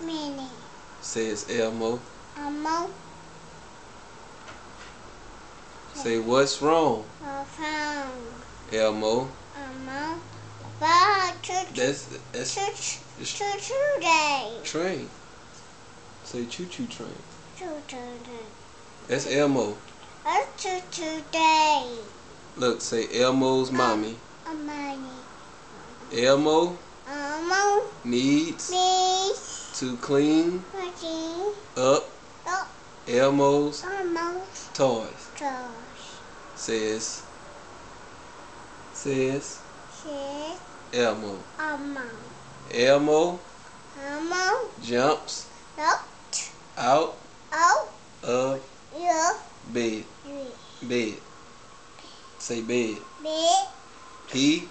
Mini. Says Elmo. Elmo. Say what's wrong? Phone. Elmo. Elmo. Wow, That's choo-choo day. train. Say choo-choo train. Choo-choo day. That's Elmo. That's choo-choo day. Look, say Elmo's mommy. Mommy. Elmo Elmo needs to clean watching up Elmo's Elmo's toys. toys. Says Says Elmo. Elmo. Elmo Elmo jumps looked out out of your bed. Bed. Say bed. bed. He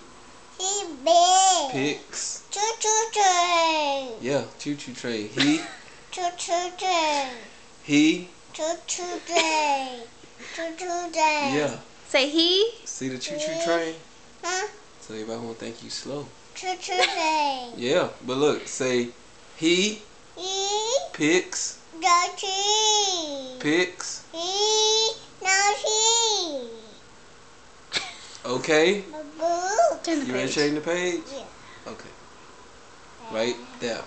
Bed. picks. Choo-choo train. Yeah, choo-choo train. He Choo-choo train. he Choo-choo train. Choo-choo train. yeah. Say he. See the choo-choo train? Huh? So everybody won't think you slow. Choo-choo train. Yeah, but look, say he picks. The tree. Picks. No tree. Okay. Turn the You ready to page. change the page? Yeah. Okay. Right there.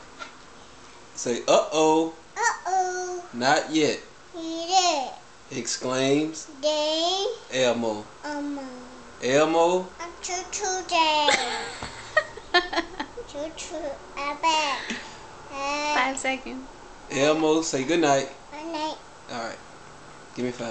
Say uh-oh. Uh-oh. Not yet. He did. Exclaims Day. Elmo. Elmo. Elmo. Choo-choo day. Choo-choo. I bet. 5 seconds. Elmo say good night. Good night. Alright. Give me 5.